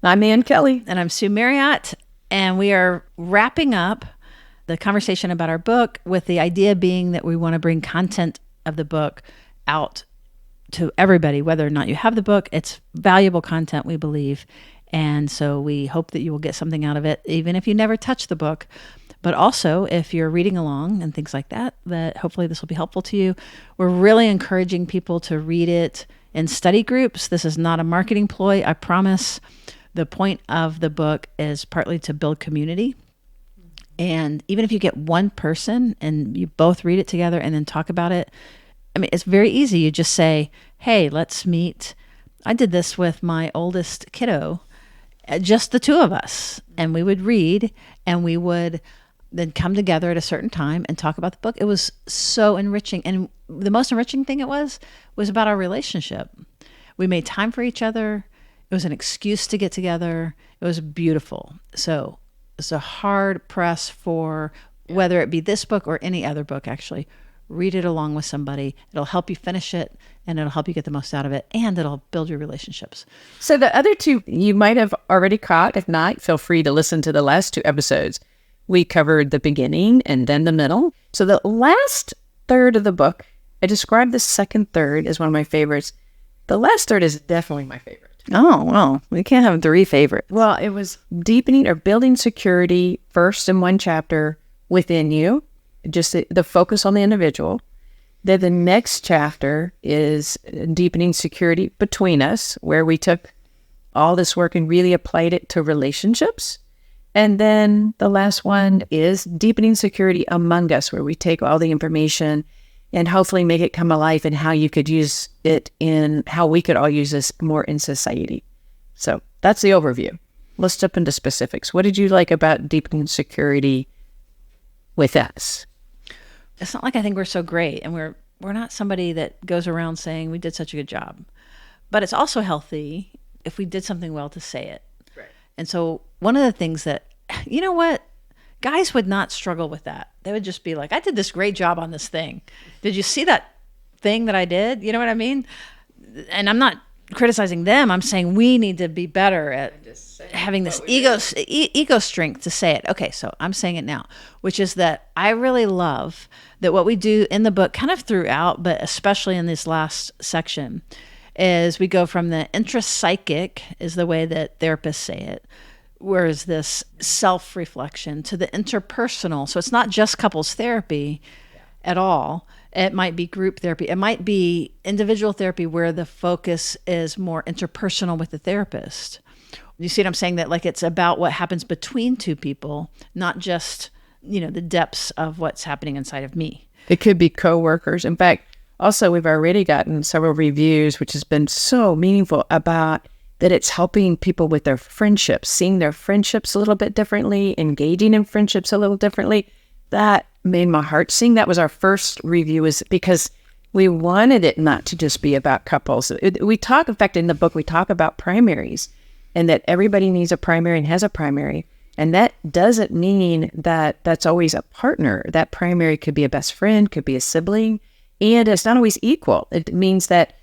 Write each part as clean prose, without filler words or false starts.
I'm Ann Kelly. And I'm Sue Marriott. And we are wrapping up the conversation about our book with the idea being that we want to bring content of the book out to everybody, whether or not you have the book. It's valuable content, we believe. And so we hope that you will get something out of it, even if you never touch the book. But also, if you're reading along and things like that, that hopefully this will be helpful to you. We're really encouraging people to read it in study groups. This is not a marketing ploy, I promise. The point of the book is partly to build community. And even if you get one person and you both read it together and then talk about it, I mean, it's very easy. You just say, hey, let's meet. I did this with my oldest kiddo, just the two of us. And we would read and we would then come together at a certain time and talk about the book. It was so enriching. And the most enriching thing it was about our relationship. We made time for each other. It was an excuse to get together. It was beautiful. So it's a hard press for whether it be this book or any other book, actually. Read it along with somebody. It'll help you finish it and it'll help you get the most out of it and it'll build your relationships. So the other two you might have already caught. If not, feel free to listen to the last two episodes. We covered the beginning and then the middle. So the last third of the book, I described the second third as one of my favorites. The last third is definitely my favorite. Oh, well, we can't have three favorites. Well, it was deepening or building security first in one chapter within you, just the focus on the individual. Then the next chapter is deepening security between us, where we took all this work and really applied it to relationships. And then the last one is deepening security among us, where we take all the information and hopefully make it come alive and how you could use it in how we could all use this more in society. So that's the overview. Let's jump into specifics. What did you like about deepening security with us? It's not like I think we're so great and we're not somebody that goes around saying we did such a good job. But it's also healthy if we did something well to say it. Right. And so one of the things that, you know what, guys would not struggle with that. They would just be like, I did this great job on this thing. Did you see that thing that I did? You know what I mean? And I'm not criticizing them. I'm saying we need to be better at having this ego strength to say it. Okay, so I'm saying it now, which is that I really love that what we do in the book kind of throughout, but especially in this last section, is we go from the intrapsychic is the way that therapists say it, whereas this self-reflection, to the interpersonal. So it's not just couples therapy at all. It might be group therapy. It might be individual therapy where the focus is more interpersonal with the therapist. You see what I'm saying? That like it's about what happens between two people, not just, the depths of what's happening inside of me. It could be coworkers. In fact, also we've already gotten several reviews, which has been so meaningful, about that it's helping people with their friendships, seeing their friendships a little bit differently, engaging in friendships a little differently. That made my heart sing. That was our first review, is because we wanted it not to just be about couples. In fact, in the book, we talk about primaries and that everybody needs a primary and has a primary. And that doesn't mean that that's always a partner. That primary could be a best friend, could be a sibling, and it's not always equal. It means that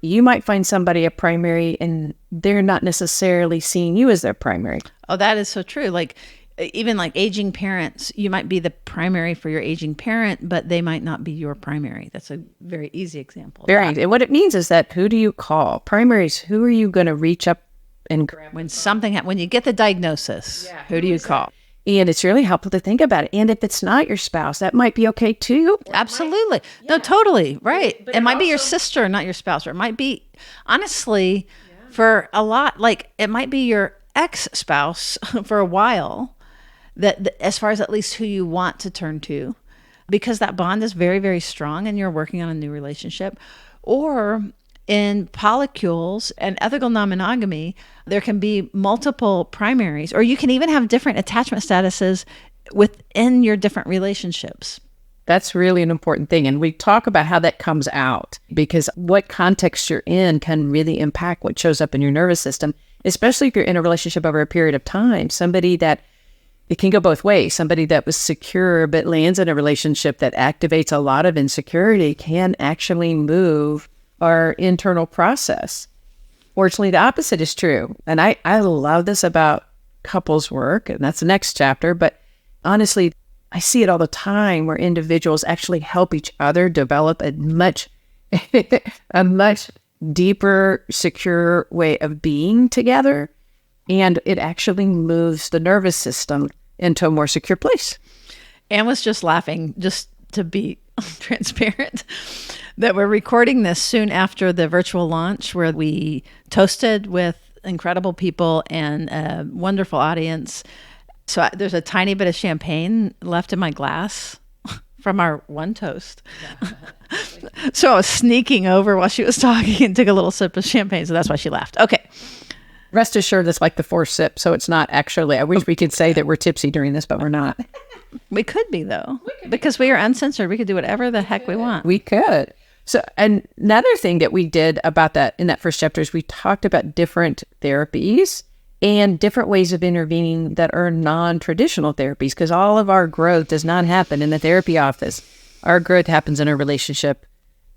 you might find somebody a primary and they're not necessarily seeing you as their primary. Oh, that is so true. Like even like aging parents, you might be the primary for your aging parent, but they might not be your primary. That's a very easy example. Very. And what it means is that who do you call? Primaries, who are you going to reach up and grab? When you get the diagnosis, who do you call? And it's really helpful to think about it. And if it's not your spouse, that might be okay too. Absolutely. No, totally. Right. But it might be your sister, not your spouse. Or it might be, honestly, for a lot, like it might be your ex-spouse for a while, that as far as at least who you want to turn to, because that bond is very, very strong and you're working on a new relationship. Or in polycules and ethical non-monogamy, there can be multiple primaries, or you can even have different attachment statuses within your different relationships. That's really an important thing. And we talk about how that comes out, because what context you're in can really impact what shows up in your nervous system, especially if you're in a relationship over a period of time. Somebody that, it can go both ways. Somebody that was secure but lands in a relationship that activates a lot of insecurity can actually move our internal process. Unfortunately, the opposite is true. And I love this about couples work, and that's the next chapter. But honestly, I see it all the time where individuals actually help each other develop a much deeper, secure way of being together. And it actually moves the nervous system into a more secure place. Anne was just laughing, just to be transparent, that we're recording this soon after the virtual launch where we toasted with incredible people and a wonderful audience. So there's a tiny bit of champagne left in my glass from our one toast. So I was sneaking over while she was talking and took a little sip of champagne. So that's why she laughed. Okay. Rest assured, it's like the fourth sip. So it's not actually, I wish we could say that we're tipsy during this, but we're not. We could be, though, because we are uncensored. We could do whatever the heck we want. We could. So another thing that we did about that in that first chapter is we talked about different therapies and different ways of intervening that are non-traditional therapies, because all of our growth does not happen in the therapy office. Our growth happens in a relationship.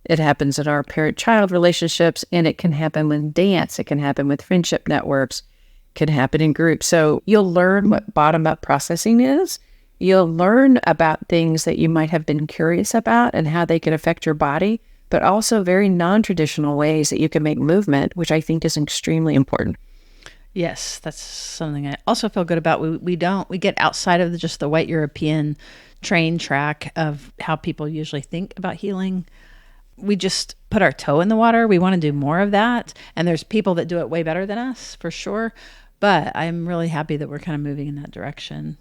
It happens in our parent-child relationships, and it can happen with dance. It can happen with friendship networks. It can happen in groups. So you'll learn what bottom-up processing is. You'll learn about things that you might have been curious about and how they can affect your body, but also very non-traditional ways that you can make movement, which I think is extremely important. Yes, that's something I also feel good about. We get outside of just the white European train track of how people usually think about healing. We just put our toe in the water. We want to do more of that. And there's people that do it way better than us, for sure. But I'm really happy that we're kind of moving in that direction.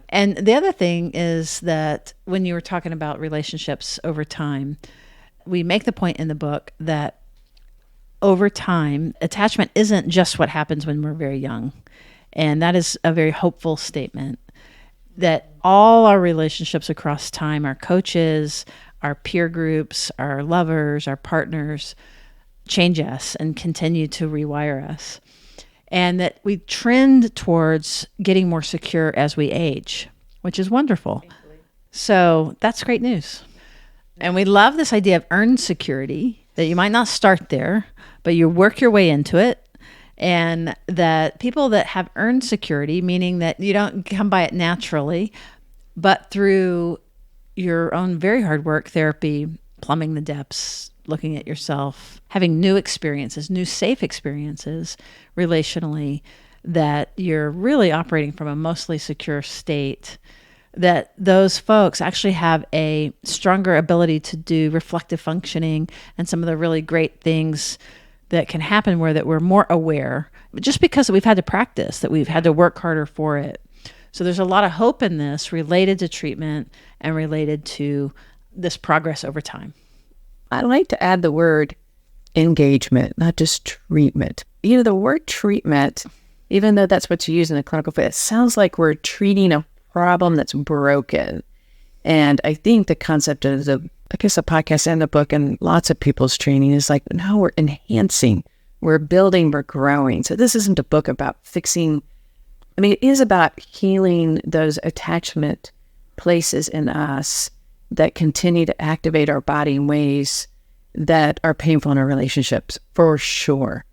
And the other thing is that when you were talking about relationships over time, we make the point in the book that over time, attachment isn't just what happens when we're very young. And that is a very hopeful statement, that all our relationships across time, our coaches, our peer groups, our lovers, our partners, change us and continue to rewire us. And that we trend towards getting more secure as we age, which is wonderful. So that's great news. And we love this idea of earned security, that you might not start there, but you work your way into it. And that people that have earned security, meaning that you don't come by it naturally, but through your own very hard work, therapy, plumbing the depths, looking at yourself, having new experiences, new safe experiences relationally, that you're really operating from a mostly secure state, that those folks actually have a stronger ability to do reflective functioning and some of the really great things that can happen where that we're more aware, just because we've had to practice, that we've had to work harder for it. So there's a lot of hope in this related to treatment and related to this progress over time. I like to add the word engagement, not just treatment. You know, the word treatment, even though that's what's used in the clinical field, it sounds like we're treating a problem that's broken. And I think the concept of the podcast and the book and lots of people's training is like, no, we're enhancing, we're building, we're growing. So this isn't a book about fixing. I mean, it is about healing those attachment places in us that continue to activate our body in ways that are painful in our relationships, for sure.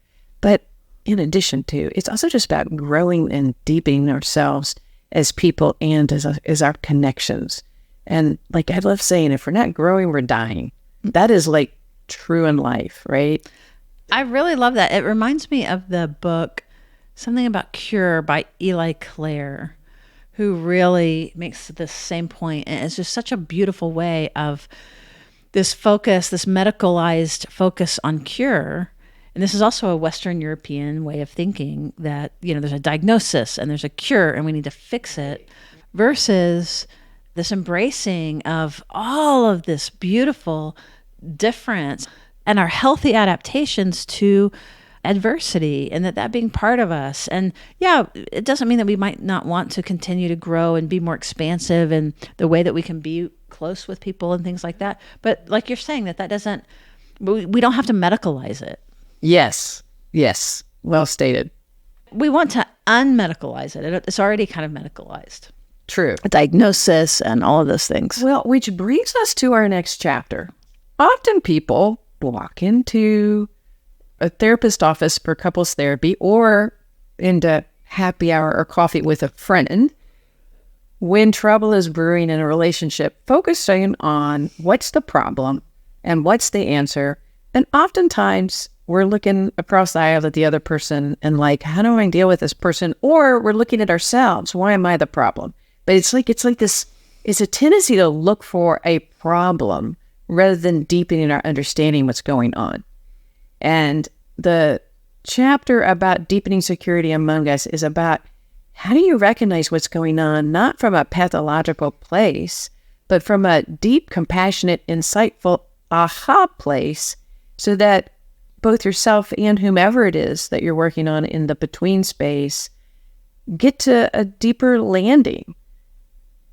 But in addition to, it's also just about growing and deepening ourselves as people and as our connections. And like I love saying, if we're not growing, we're dying. That is like true in life, right? I really love that. It reminds me of the book, Something About Cure by Eli Clare, who really makes this same point. And it's just such a beautiful way of this focus, this medicalized focus on cure. And this is also a Western European way of thinking that, you know, there's a diagnosis and there's a cure and we need to fix it, versus this embracing of all of this beautiful difference and our healthy adaptations to adversity, and that being part of us. And yeah, it doesn't mean that we might not want to continue to grow and be more expansive in the way that we can be close with people and things like that. But like you're saying, that doesn't, we don't have to medicalize it. Yes. Well stated. We want to unmedicalize it. It's already kind of medicalized. True. A diagnosis and all of those things. Well, which brings us to our next chapter. Often people walk into a therapist office for couples therapy or into happy hour or coffee with a friend, when trouble is brewing in a relationship, focusing on what's the problem and what's the answer. And oftentimes we're looking across the aisle at the other person and like, how do I deal with this person? Or we're looking at ourselves. Why am I the problem? But it's like this, it's a tendency to look for a problem rather than deepening our understanding what's going on. And the chapter about deepening security among us is about how do you recognize what's going on, not from a pathological place, but from a deep, compassionate, insightful aha place, so that both yourself and whomever it is that you're working on in the between space get to a deeper landing.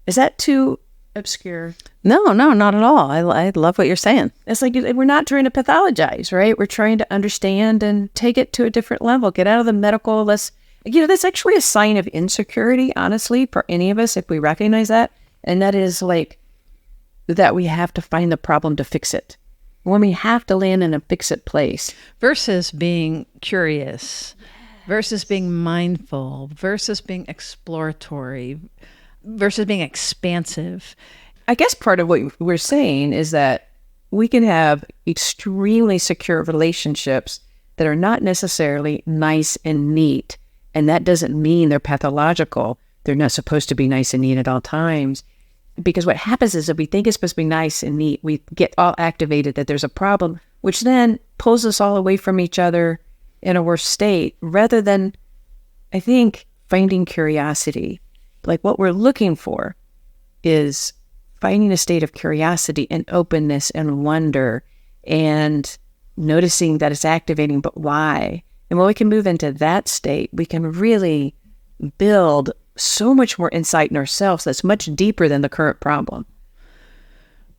Is that too obscure? No, not at all. I love what you're saying. It's like we're not trying to pathologize, right? We're trying to understand and take it to a different level, get out of the medical. That's actually a sign of insecurity, honestly, for any of us, if we recognize that. And that is like that we have to find the problem to fix it. When we have to land in a fix-it place. Versus being curious, versus being mindful, versus being exploratory, versus being expansive. I guess part of what we're saying is that we can have extremely secure relationships that are not necessarily nice and neat. And that doesn't mean they're pathological. They're not supposed to be nice and neat at all times. Because what happens is if we think it's supposed to be nice and neat, we get all activated that there's a problem, which then pulls us all away from each other in a worse state, rather than, I think, finding curiosity. Like what we're looking for is finding a state of curiosity and openness and wonder and noticing that it's activating, but why? And when we can move into that state, we can really build so much more insight in ourselves that's much deeper than the current problem.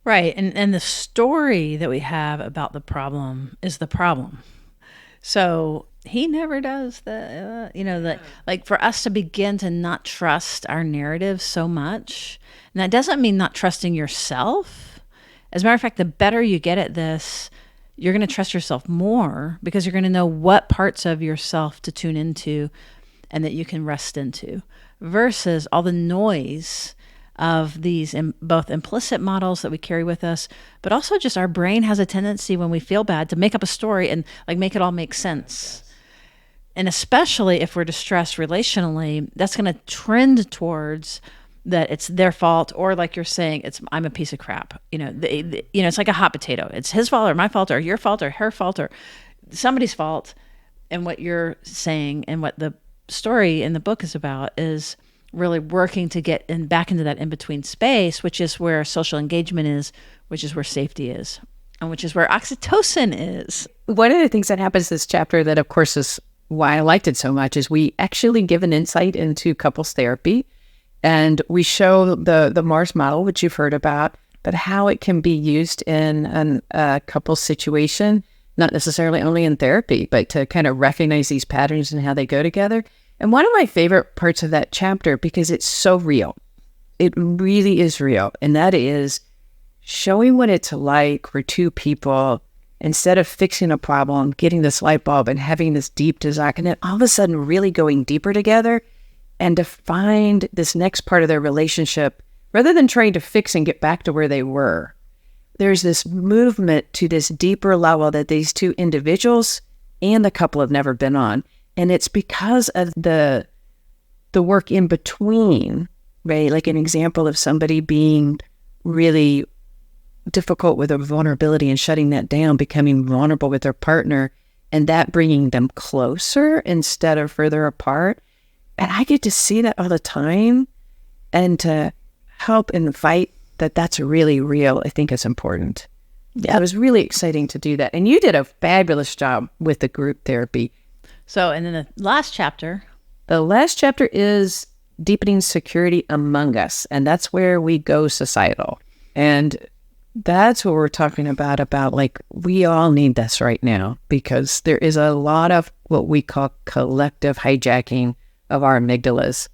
Right. And the story that we have about the problem is the problem. So he never does like for us to begin to not trust our narrative so much. And that doesn't mean not trusting yourself. As a matter of fact, the better you get at this, you're going to trust yourself more because you're going to know what parts of yourself to tune into and that you can rest into, versus all the noise of these both implicit models that we carry with us, but also just our brain has a tendency when we feel bad to make up a story and like make it all make sense. And especially if we're distressed relationally, that's going to trend towards that it's their fault, or like you're saying, I'm a piece of crap. It's like a hot potato. It's his fault or my fault or your fault or her fault or somebody's fault. And what you're saying and what the story in the book is about is really working to get back into that in-between space, which is where social engagement is, which is where safety is, and which is where oxytocin is. One of the things that happens in this chapter that, of course, is why I liked it so much is we actually give an insight into couples therapy, and we show the Mars model, which you've heard about, but how it can be used in a couples situation, not necessarily only in therapy, but to kind of recognize these patterns and how they go together. And one of my favorite parts of that chapter, because it's so real, it really is real, and that is showing what it's like for two people, instead of fixing a problem, getting this light bulb and having this deep desire, and then all of a sudden really going deeper together and to find this next part of their relationship, rather than trying to fix and get back to where they were. There's this movement to this deeper level that these two individuals and the couple have never been on. And it's because of the work in between, right? Like an example of somebody being really difficult with a vulnerability and shutting that down, becoming vulnerable with their partner, and that bringing them closer instead of further apart. And I get to see that all the time, and to help invite that's really real, I think is important. Yeah, it was really exciting to do that. And you did a fabulous job with the group therapy. So, and then the last chapter. The last chapter is deepening security among us. And that's where we go societal. And that's what we're talking about like, we all need this right now, because there is a lot of what we call collective hijacking of our amygdalas.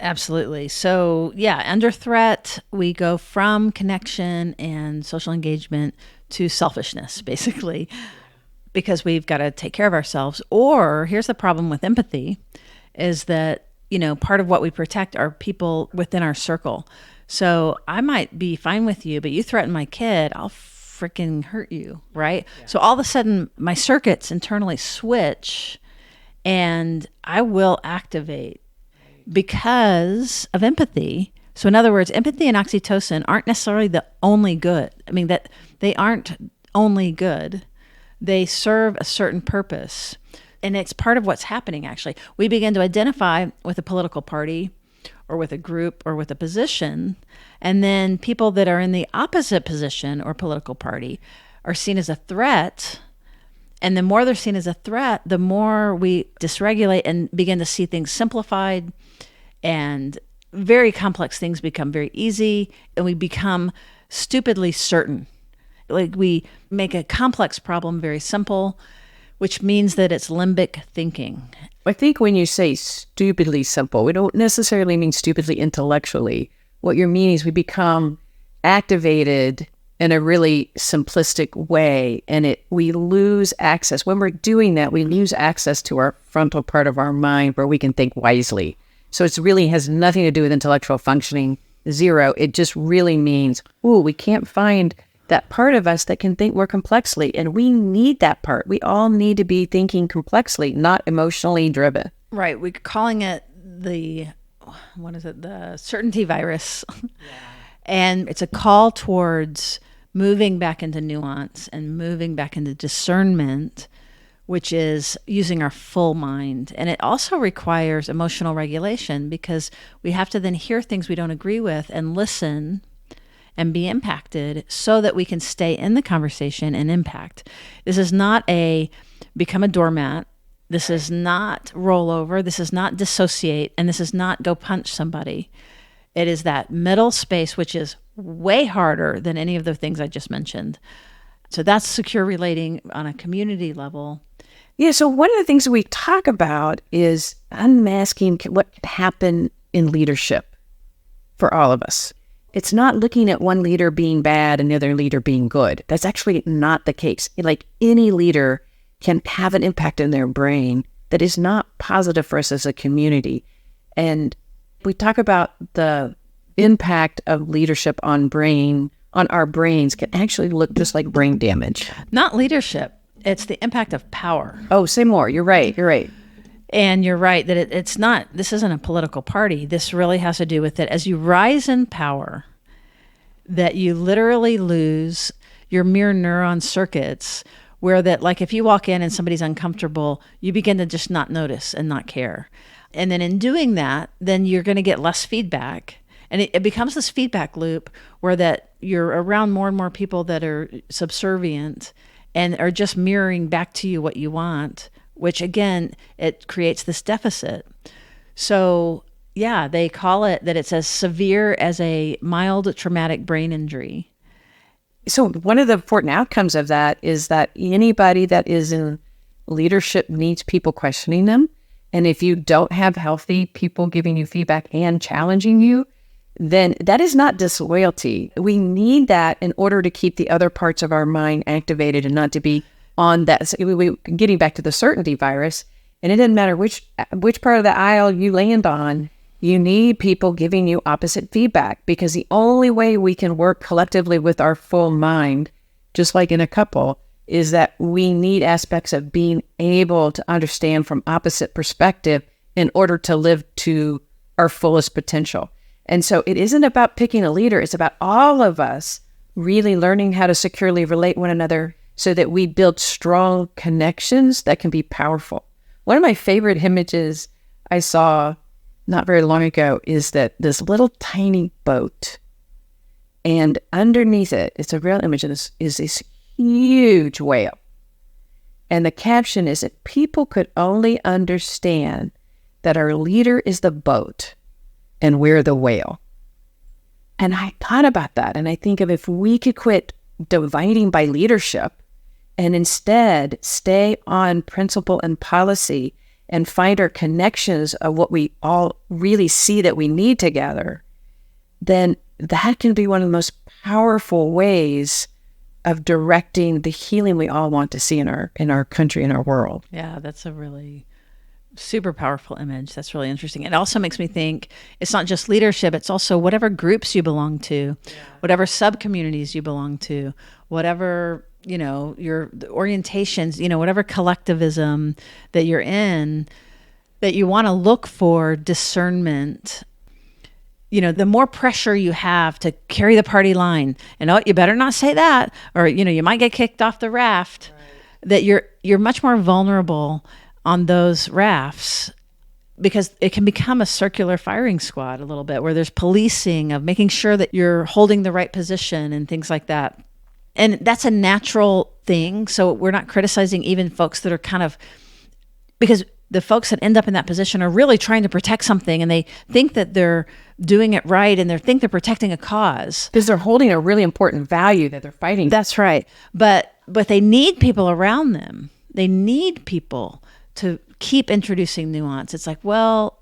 Absolutely. So yeah, under threat, we go from connection and social engagement to selfishness, basically. because we've got to take care of ourselves. Or here's the problem with empathy is that, part of what we protect are people within our circle. So I might be fine with you, but you threaten my kid, I'll freaking hurt you, right? Yeah. So all of a sudden my circuits internally switch and I will activate because of empathy. So in other words, empathy and oxytocin aren't necessarily the only good. I mean, that they aren't only good. They serve a certain purpose. And it's part of what's happening, actually. We begin to identify with a political party or with a group or with a position. And then people that are in the opposite position or political party are seen as a threat. And the more they're seen as a threat, the more we dysregulate and begin to see things simplified, and very complex things become very easy, and we become stupidly certain. Like we make a complex problem very simple, which means that it's limbic thinking. I think when you say stupidly simple, we don't necessarily mean stupidly intellectually. What you mean is we become activated in a really simplistic way, and we lose access. When we're doing that, we lose access to our frontal part of our mind where we can think wisely. So it really has nothing to do with intellectual functioning, zero. It just really means, we can't find that part of us that can think more complexly. And we need that part. We all need to be thinking complexly, not emotionally driven. Right. We're calling it the certainty virus. Yeah. And it's a call towards moving back into nuance and moving back into discernment, which is using our full mind. And it also requires emotional regulation because we have to then hear things we don't agree with and listen and be impacted so that we can stay in the conversation and impact. This is not become a doormat. This is not roll over. This is not dissociate. And this is not go punch somebody. It is that middle space, which is way harder than any of the things I just mentioned. So that's secure relating on a community level. Yeah, so one of the things that we talk about is unmasking what can happen in leadership for all of us. It's not looking at one leader being bad and the other leader being good. That's actually not the case. Like any leader can have an impact in their brain that is not positive for us as a community. And we talk about the impact of leadership on our brains can actually look just like brain damage. Not leadership. It's the impact of power. Oh, say more. You're right. And you're right that this isn't a political party. This really has to do with it. As you rise in power, that you literally lose your mirror neuron circuits where that, like if you walk in and somebody's uncomfortable, you begin to just not notice and not care. And then in doing that, then you're going to get less feedback. And it becomes this feedback loop where that you're around more and more people that are subservient and are just mirroring back to you what you want, which again, it creates this deficit. So yeah, they call it that it's as severe as a mild traumatic brain injury. So one of the important outcomes of that is that anybody that is in leadership needs people questioning them. And if you don't have healthy people giving you feedback and challenging you, then that is not disloyalty. We need that in order to keep the other parts of our mind activated and not to be on that. So getting back to the certainty virus, and it doesn't matter which part of the aisle you land on, you need people giving you opposite feedback, because the only way we can work collectively with our full mind, just like in a couple, is that we need aspects of being able to understand from opposite perspective in order to live to our fullest potential. And so it isn't about picking a leader. It's about all of us really learning how to securely relate one another so that we build strong connections that can be powerful. One of my favorite images I saw not very long ago is that this little tiny boat, and underneath it, it's a real image of this, is this huge whale. And the caption is that people could only understand that our leader is the boat and we're the whale. And I thought about that, and I think of if we could quit dividing by leadership and instead stay on principle and policy and find our connections of what we all really see that we need together, then that can be one of the most powerful ways of directing the healing we all want to see in our country, in our world. Yeah, that's a really super powerful image. That's really interesting. It also makes me think it's not just leadership, it's also whatever groups you belong to, whatever sub-communities you belong to, whatever, your orientations, whatever collectivism that you're in, that you want to look for discernment. The more pressure you have to carry the party line, and you better not say that, or you might get kicked off the raft. Right. That you're much more vulnerable on those rafts, because it can become a circular firing squad a little bit, where there's policing of making sure that you're holding the right position and things like that. And that's a natural thing. So we're not criticizing even folks that are because the folks that end up in that position are really trying to protect something, and they think that they're doing it right, and they think they're protecting a cause. Because they're holding a really important value that they're fighting. That's right. But they need people around them. They need people to keep introducing nuance. It's like, well,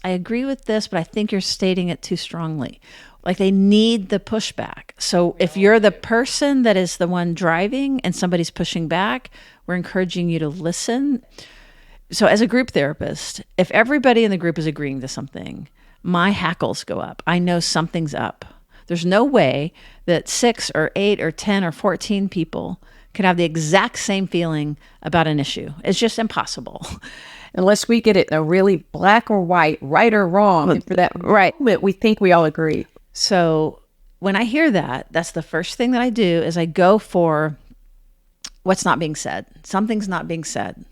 I agree with this, but I think you're stating it too strongly. Like, they need the pushback. So if you're the person that is the one driving and somebody's pushing back, we're encouraging you to listen. So as a group therapist, if everybody in the group is agreeing to something, my hackles go up. I know something's up. There's no way that 6 or 8 or 10 or 14 people could have the exact same feeling about an issue. It's just impossible. Unless we get it a really black or white, right or wrong. And for that moment, we think we all agree. So when I hear that, that's the first thing that I do is I go for what's not being said. Something's not being said.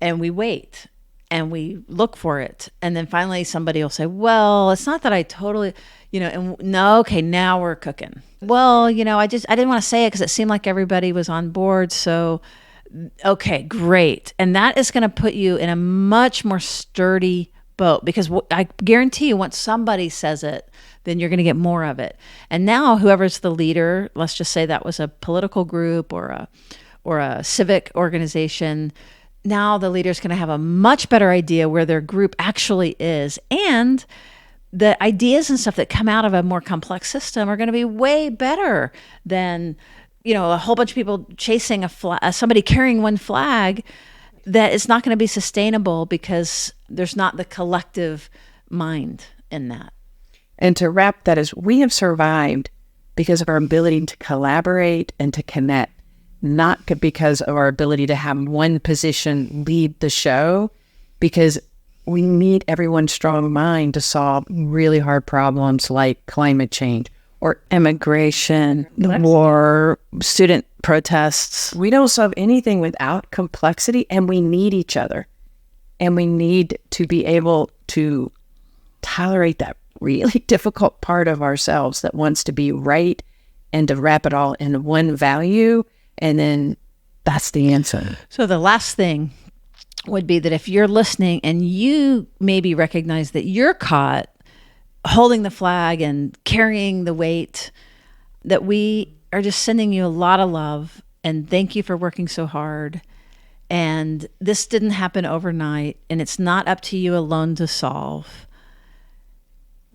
And we wait and we look for it. And then finally somebody will say, well, it's not that I totally, and no, okay, now we're cooking. Well, I didn't want to say it because it seemed like everybody was on board. So, okay, great. And that is going to put you in a much more sturdy boat, because I guarantee you once somebody says it, then you're going to get more of it. And now whoever's the leader, let's just say that was a political group or a civic organization, now the leader's going to have a much better idea where their group actually is. And the ideas and stuff that come out of a more complex system are going to be way better than, a whole bunch of people chasing somebody carrying one flag. That it's not going to be sustainable because there's not the collective mind in that. And to wrap that is, we have survived because of our ability to collaborate and to connect, not because of our ability to have one position lead the show, because we need everyone's strong mind to solve really hard problems like climate change or immigration, war, student protests. We don't solve anything without complexity, and we need each other. And we need to be able to tolerate that really difficult part of ourselves that wants to be right and to wrap it all in one value. And then that's the answer. So the last thing would be that if you're listening and you maybe recognize that you're caught holding the flag and carrying the weight, that we are just sending you a lot of love and thank you for working so hard. And this didn't happen overnight, and it's not up to you alone to solve.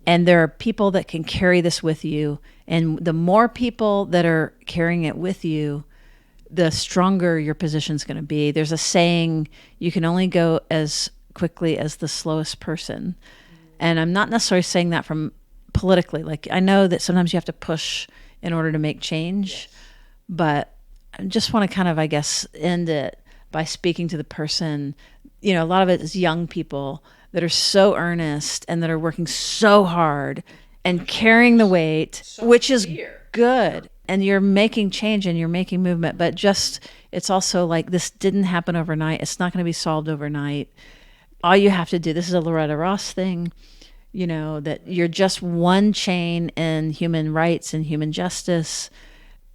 And there are people that can carry this with you. And the more people that are carrying it with you, the stronger your position's going to be. There's a saying, you can only go as quickly as the slowest person. And I'm not necessarily saying that from politically. Like, I know that sometimes you have to push in order to make change, but I just want to kind of, I guess, end it by speaking to the person. A lot of it is young people that are so earnest and that are working so hard and carrying the weight, which is good. And you're making change and you're making movement, but it's also like, this didn't happen overnight. It's not going to be solved overnight. All you have to do, this is a Loretta Ross thing, that you're just one chain in human rights and human justice.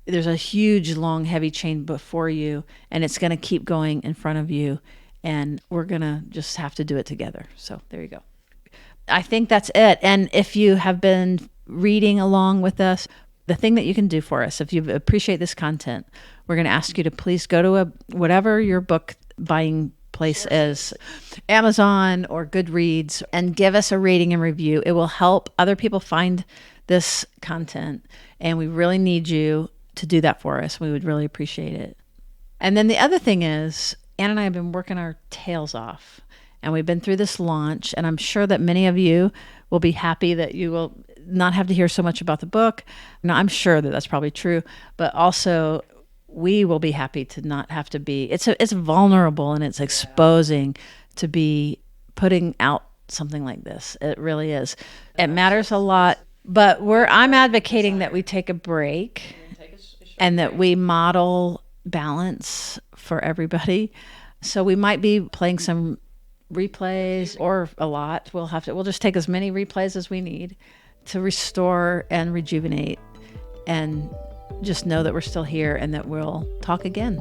There's a huge, long, heavy chain before you, and it's going to keep going in front of you. And we're going to just have to do it together. So there you go. I think that's it. And if you have been reading along with us, the thing that you can do for us, if you appreciate this content, we're going to ask you to please go to whatever your book buying place is, Amazon or Goodreads, and give us a rating and review. It will help other people find this content, and we really need you to do that for us. We would really appreciate it. And then the other thing is, Ann and I have been working our tails off, and we've been through this launch, and I'm sure that many of you will be happy that you will not have to hear so much about the book. Now, I'm sure that that's probably true, but also we will be happy to not have to be, it's vulnerable and it's exposing to be putting out something like this. It really is. It matters a lot, but I'm advocating that we take a break and that we model balance for everybody. So we might be playing some replays or a lot. We'll just take as many replays as we need to restore and rejuvenate, and just know that we're still here and that we'll talk again.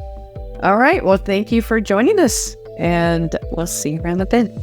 All right. Well, thank you for joining us, and we'll see you around the bend.